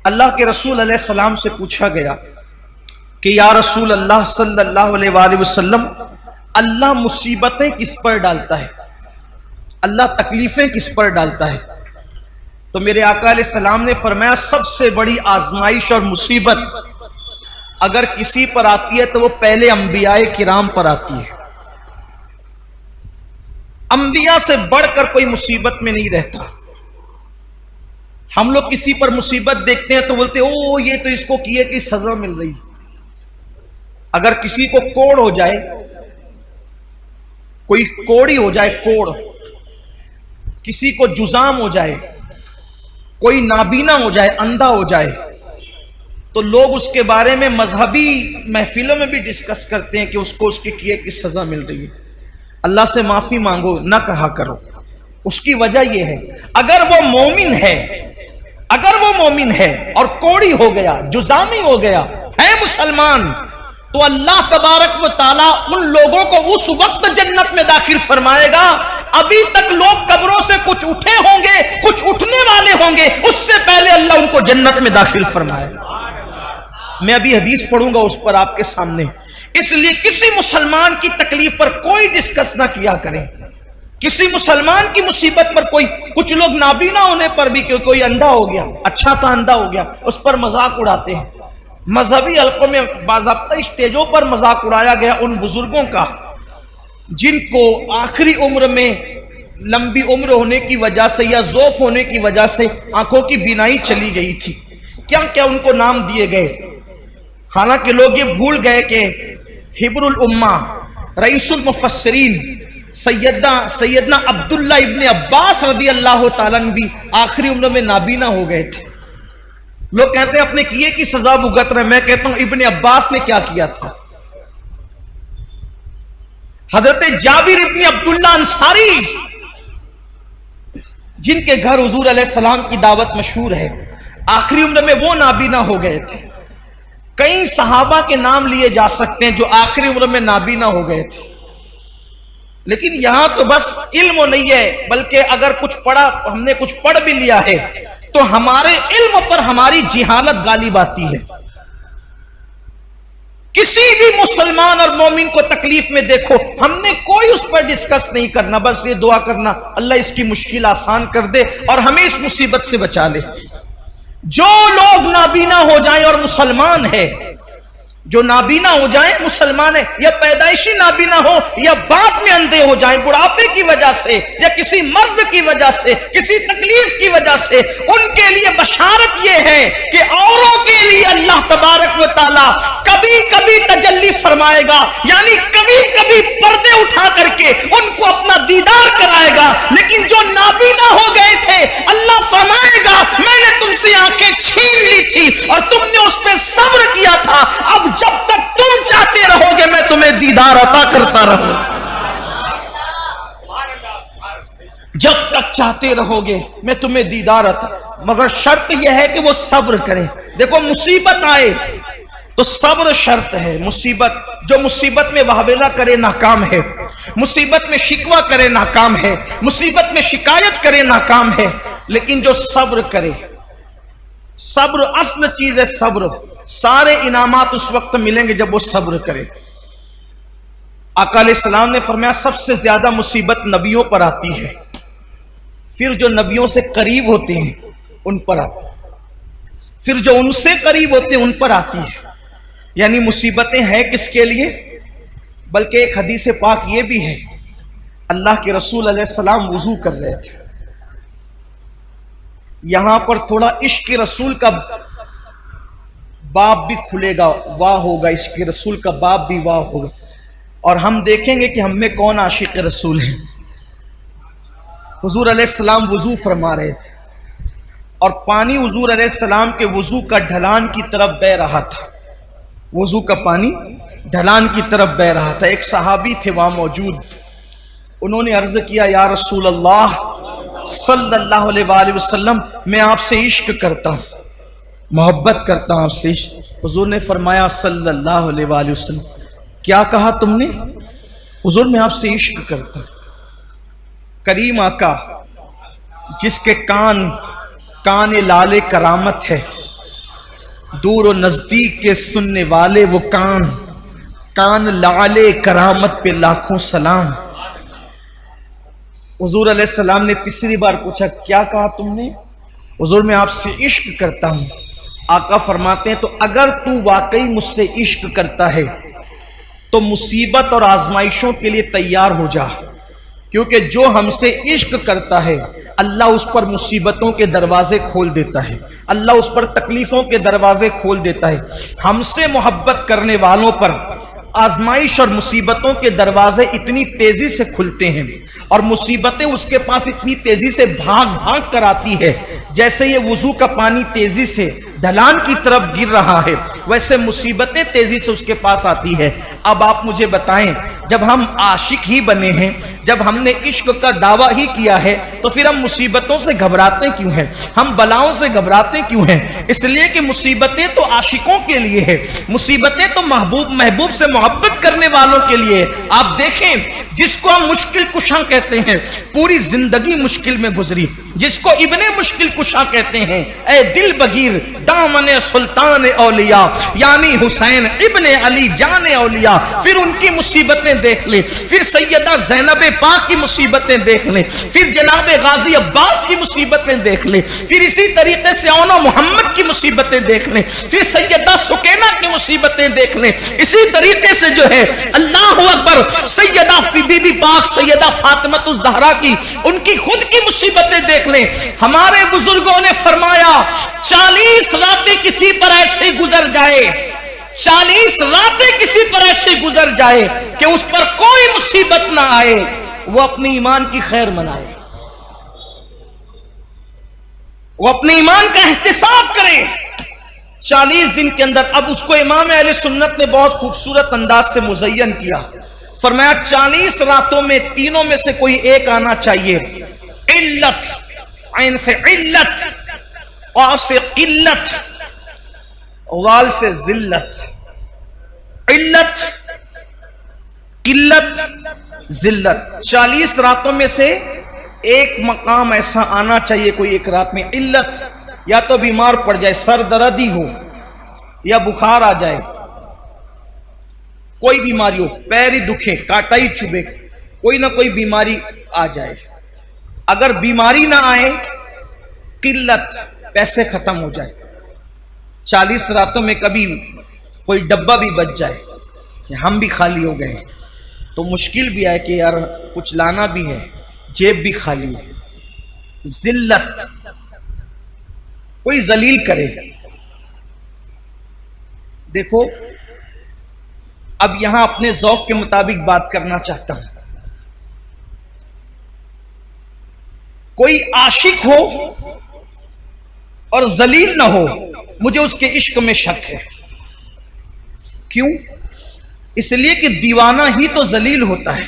अल्लाह के रसूल अलैहि सलाम से पूछा गया कि या रसूल अल्लाह सल्लल्लाहु अलैहि वसल्लम, अल्लाह मुसीबतें किस पर डालता है, अल्लाह तकलीफें किस पर डालता है? तो मेरे आका अलैहि सलाम ने फरमाया, सबसे बड़ी आजमाइश और मुसीबत अगर किसी पर आती है तो वो पहले अंबियाए किराम पर आती है। अंबिया से बढ़कर कोई मुसीबत में नहीं रहता। हम लोग किसी पर मुसीबत देखते हैं तो बोलते ओ ये तो इसको किए की सजा मिल रही। अगर किसी को कोढ़ हो जाए, कोई कोड़ी हो जाए, कोढ़, किसी को जुजाम हो जाए, कोई नाबीना हो जाए, अंधा हो जाए, तो लोग उसके बारे में मजहबी महफिलों में भी डिस्कस करते हैं कि उसको उसके किए की सजा मिल रही है। अल्लाह से माफी मांगो, ना कहा करो। उसकी वजह यह है, अगर वो मोमिन है, अगर वो मोमिन है और कोड़ी हो गया, जुजामी हो गया, है मुसलमान, तो अल्लाह तबारक व ताला उन लोगों को उस वक्त जन्नत में दाखिल फरमाएगा। अभी तक लोग कब्रों से कुछ उठे होंगे, कुछ उठने वाले होंगे, उससे पहले अल्लाह उनको जन्नत में दाखिल फरमाएगा। मैं अभी हदीस पढ़ूंगा उस पर आपके सामने। इसलिए किसी मुसलमान की तकलीफ पर कोई डिस्कस ना किया करें। किसी मुसलमान की मुसीबत पर कोई, कुछ लोग नाबीना होने पर भी कोई अंधा हो गया, अच्छा था अंधा हो गया, उस पर मजाक उड़ाते हैं। मजहबी हल्कों में बाज़ाब्ता स्टेजों पर मजाक उड़ाया गया उन बुजुर्गों का जिनको आखिरी उम्र में लंबी उम्र होने की वजह से या ज़ौफ होने की वजह से आंखों की बीनाई चली गई थी। क्या क्या उनको नाम दिए गए। हालांकि लोग ये भूल गए कि हिब्रुल उम्मा, रईसुल मुफस्सिरीन सैयदना अब्दुल्ला इब्ने अब्बास रदी अल्लाह ताला अन्हु भी आखिरी उम्र में नाबीना हो गए थे। लोग कहते हैं अपने किए की सजा भुगत रहे। मैं कहता हूं इब्ने अब्बास ने क्या किया था। हजरत जाबिर इब्ने अब्दुल्ला अंसारी, जिनके घर हुजूर अलैहि सलाम की दावत मशहूर है, आखिरी उम्र में वो नाबीना हो गए थे। कई सहाबा के नाम लिए जा सकते हैं जो आखिरी उम्र में नाबीना हो गए थे। लेकिन यहां तो बस इल्म नहीं है, बल्कि अगर कुछ पढ़ा, हमने कुछ पढ़ भी लिया है तो हमारे इल्म पर हमारी जिहालत गालिब आती है। किसी भी मुसलमान और मोमिन को तकलीफ में देखो, हमने कोई उस पर डिस्कस नहीं करना, बस ये दुआ करना अल्लाह इसकी मुश्किल आसान कर दे और हमें इस मुसीबत से बचा ले। जो लोग नाबीना हो जाएं और मुसलमान है, जो नाबीना हो जाए मुसलमान है, या पैदाइशी नाबीना हो या बाद में अंधे हो जाए बुढ़ापे की वजह से या किसी मर्ज की वजह से, किसी तकलीफ की वजह से, उनके लिए बशारत यह है कि औरों के लिए अल्लाह तबारक व ताला कभी कभी तजल्ली फरमाएगा, यानी कभी कभी पर्दे उठा करके उनको अपना दीदार कराएगा। लेकिन जो नाबीना हो गए थे, अल्लाह फरमाएगा मैंने तुमसे आंखें छीन ली थी और तुमने उस पर सब्र किया था, अब जब तक तुम चाहते रहोगे मैं तुम्हें दीदार अता करता रहूंगा। जब तक चाहते रहोगे मैं तुम्हें दीदार अता, मगर शर्त यह है कि वो सब्र करें। देखो मुसीबत आए तो सब्र शर्त है। मुसीबत, जो मुसीबत में वाहवेला करे नाकाम है, मुसीबत में शिकवा करे नाकाम है, मुसीबत में शिकायत करे नाकाम है। लेकिन जो सब्र करे, सब्र असल चीज है। सब्र, सारे इनामात उस वक्त मिलेंगे जब वो सब्र करे। आका अलैहिस्सलाम ने फरमाया सबसे ज्यादा मुसीबत नबियों पर आती है, फिर जो नबियों से करीब होते हैं उन पर आती है, फिर जो उनसे करीब होते हैं उन पर आती है। यानी मुसीबतें हैं किसके लिए? बल्कि एक हदीस पाक ये भी है, अल्लाह के रसूल अलैहिस्सलाम वुजू कर रहे थे। यहां पर थोड़ा इश्क रसूल का बाब भी खुलेगा, वाह होगा, इश्क रसूल का बाब भी वाह होगा, और हम देखेंगे कि हम में कौन आशिक रसूल है। हुजूर अलैहिस्सलाम वुजू फरमा रहे थे और पानी हुजूर अलैहिस्सलाम के वुजू का ढलान की तरफ बह रहा था। वुजू का पानी ढलान की तरफ बह रहा था। एक सहाबी थे वहां मौजूद, उन्होंने अर्ज किया या रसूल अल्लाह सल्लल्लाहु अलैहि वसल्लम, मैं आपसे इश्क करता हूं, मोहब्बत करता हूं आपसे। हुजूर ने फरमाया सल्लल्लाहु अलैहि वसल्लम, क्या कहा तुमने? हुजूर मैं आपसे इश्क करता हूं। करीम आका जिसके कान लाले करामत है, दूर और नजदीक के सुनने वाले वो कान, कान लाले करामत पे लाखों सलाम। हुजूर अलैहिस्सलाम ने तीसरी बार पूछा, क्या कहा तुमने? हुजूर मैं आपसे इश्क करता हूं। आका फरमाते हैं, तो अगर तू वाकई मुझसे इश्क करता है तो मुसीबत और आजमाइशों के लिए तैयार हो जा, क्योंकि जो हमसे इश्क करता है अल्लाह उस पर मुसीबतों के दरवाजे खोल देता है, अल्लाह उस पर तकलीफों के दरवाजे खोल देता है। हमसे मोहब्बत करने वालों पर आजमाइश और मुसीबतों के दरवाजे इतनी तेजी से खुलते हैं और मुसीबतें उसके पास इतनी तेजी से भाग भाग कर आती है, जैसे ये वुजू का पानी तेजी से ढलान की तरफ गिर रहा है, वैसे मुसीबतें तेजी से उसके पास आती है। अब आप मुझे बताएं, जब हम आशिक ही बने हैं, जब हमने इश्क का दावा ही किया है, तो फिर हम मुसीबतों से घबराते क्यों हैं? हम बलाओं से घबराते क्यों हैं? इसलिए कि मुसीबतें तो आशिकों के लिए है, मुसीबतें तो महबूब से मोहब्बत करने वालों के लिए। आप देखें, जिसको हम मुश्किल कुशा कहते हैं, पूरी जिंदगी मुश्किल में गुजरी, जिसको इब्ने मुश्किल कुशा कहते हैं, ए दिल बगीर दामने सुल्तान औलिया यानी हुसैन इब्ने अली जाने औलिया। फिर उनकी मुसीबतें देख ले, फिर सैयदा ज़ैनब पाक की मुसीबतें देख ले, फिर जनाब गाजी अब्बास की मुसीबतें देख ले, फिर इसी तरीके से औनो मोहम्मद की मुसीबतें देख ले, फिर सैयदा सुकैना की मुसीबतें देख ले, इसी तरीके से जो है अल्लाह अकबर सैयदा बीबी पाक सैयदा फातिमा ज़हरा की, उनकी खुद की मुसीबतें देख ले। हमारे बुजुर्गों ने फरमाया, 40 रातें किसी पर ऐसे गुजर जाए, 40 रातें किसी पर ऐसे गुजर जाए कि उस पर कोई मुसीबत ना आए, वो अपने ईमान की खैर मनाए, वो अपने ईमान का एहतिसाब करे 40 दिन के अंदर। अब उसको इमाम अहले सुन्नत ने बहुत खूबसूरत अंदाज से मुज़य्यन किया। फरमाया 40 रातों में तीनों में से कोई एक आना चाहिए, इल्लत, ऐन से इल्लत, औ से किल्लत, वाल से जिल्लत। इल्लत, किल्लत, जिल्लत, 40 रातों में से एक मकाम ऐसा आना चाहिए कोई एक रात में। इल्लत, या तो बीमार पड़ जाए, सर दर्दी हो या बुखार आ जाए, कोई बीमारी हो, पैर ही दुखे, कांटा ही चुभे, कोई ना कोई बीमारी आ जाए। अगर बीमारी ना आए, किल्लत, पैसे खत्म हो जाए। 40 रातों में कभी कोई डब्बा भी बच जाए कि हम भी खाली हो गए, तो मुश्किल भी आए कि यार कुछ लाना भी है, जेब भी खाली है। जिल्लत, कोई जलील करे। देखो, अब यहां अपने ज़ौक़ के मुताबिक बात करना चाहता हूं। कोई आशिक हो और जलील ना हो, मुझे उसके इश्क में शक है। क्यों? इसलिए कि दीवाना ही तो जलील होता है,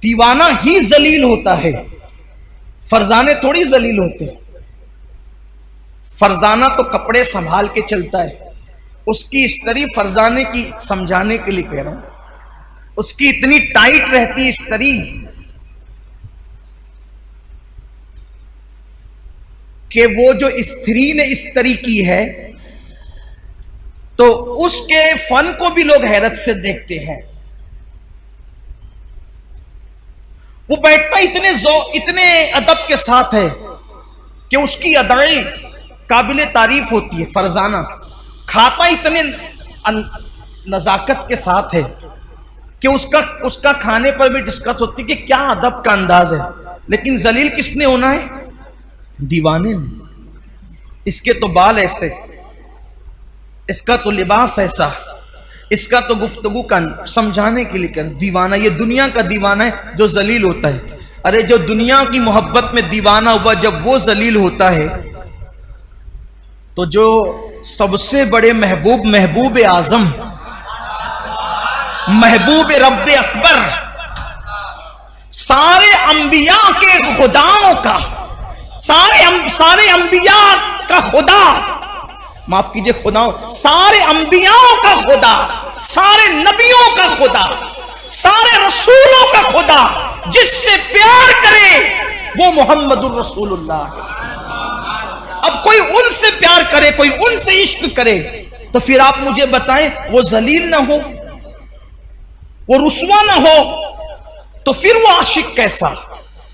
दीवाना ही जलील होता है, फरजाने थोड़ी जलील होते। फरजाना तो कपड़े संभाल के चलता है, उसकी इस्तरी फरजाने की समझाने के लिए कह रहा हूं, उसकी इतनी टाइट रहती इस्तरी कि वो जो स्त्री ने इस्तरी की है तो उसके फन को भी लोग हैरत से देखते हैं। वो बैठता इतने अदब के साथ है कि उसकी अदाएं काबिले तारीफ होती है। फरजाना खाता इतने नजाकत के साथ है कि उसका खाने पर भी डिस्कस होती है कि क्या अदब का अंदाज है। लेकिन जलील किसने होना है? दीवाने ने। इसके तो बाल ऐसे, इसका तो लिबास ऐसा, इसका तो गुफ्तगू का समझाने के लिए कर। दीवाना, ये दुनिया का दीवाना है जो जलील होता है। अरे जो दुनिया की मोहब्बत में दीवाना हुआ, जब वो जलील होता है तो जो सबसे बड़े महबूब आजम, महबूब रब्बे अकबर, सारे अंबिया के खुदाओं का, सारे अंबिया का खुदा, माफ कीजिए खुदाओं, सारे अंबियाओं का खुदा, सारे नबियों का खुदा, सारे रसूलों का खुदा, जिससे प्यार करे वो मोहम्मदुर रसूलुल्लाह। अब कोई उनसे प्यार करे, कोई उनसे इश्क करे, तो फिर आप मुझे बताएं वो जलील ना हो, वो रुस्वा ना हो, तो फिर वो आशिक कैसा,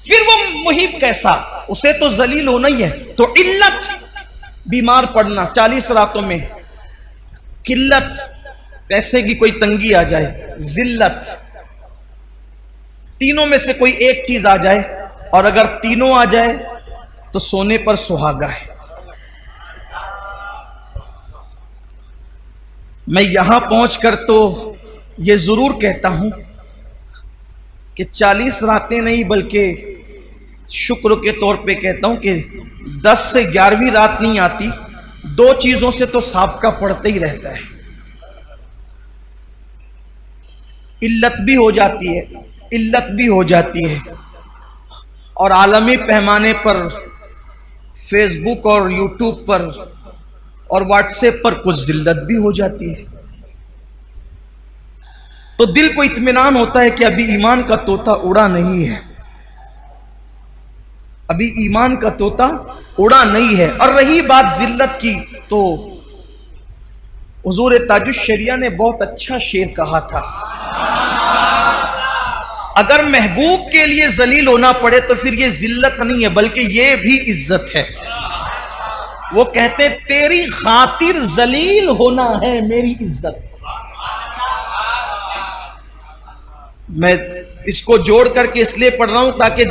फिर वो मुहिब कैसा? उसे तो जलील होना ही है। तो इल्लत, बीमार पड़ना 40 रातों में, किल्लत, पैसे की कोई तंगी आ जाए, जिल्लत, तीनों में से कोई एक चीज आ जाए, और अगर तीनों आ जाए तो सोने पर सुहागा है। मैं यहां पहुंचकर तो यह जरूर कहता हूं कि 40 रातें नहीं, बल्कि शुक्र के तौर पे कहता हूं कि 10 से 11वीं रात नहीं आती, 2 चीजों से तो साबका पड़ते ही रहता है। इल्लत भी हो जाती है, इल्लत भी हो जाती है, और आलमी पैमाने पर फेसबुक और यूट्यूब पर और व्हाट्सएप पर कुछ जिल्लत भी हो जाती है। तो दिल को इत्मीनान होता है कि अभी ईमान का तोता उड़ा नहीं है, अभी ईमान का तोता उड़ा नहीं है। और रही बात जिल्लत की, तो हुजूर ताजुश शरिया ने बहुत अच्छा शेर कहा था, अगर महबूब के लिए जलील होना पड़े तो फिर ये जिल्लत नहीं है, बल्कि ये भी इज्जत है। वो कहते तेरी खातिर जलील होना है मेरी इज्जत। मैं इसको जोड़ करके इसलिए पढ़ रहा हूं ताकि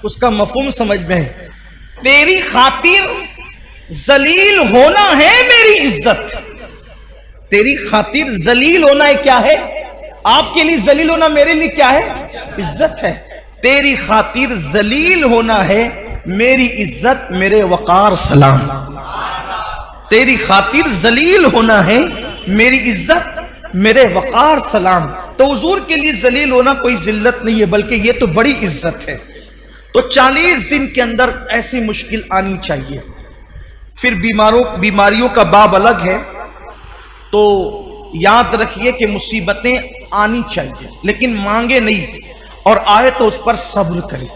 उसका मफहूम समझ में है। तेरी खातिर जलील होना है मेरी इज्जत। तेरी खातिर जलील होना है, क्या है? आपके लिए जलील होना मेरे लिए क्या है? इज्जत है। तेरी खातिर जलील होना है मेरी इज्जत, मेरे वकार सलाम। तेरी खातिर जलील होना है मेरी इज्जत, मेरे वकार सलाम। तो हुजूर के लिए जलील होना कोई जिल्लत नहीं है, बल्कि ये तो बड़ी इज्जत है। तो 40 दिन के अंदर ऐसी मुश्किल आनी चाहिए। फिर बीमारियों का बाब अलग है। तो याद रखिए कि मुसीबतें आनी चाहिए, लेकिन मांगे नहीं, और आए तो उस पर सब्र करें।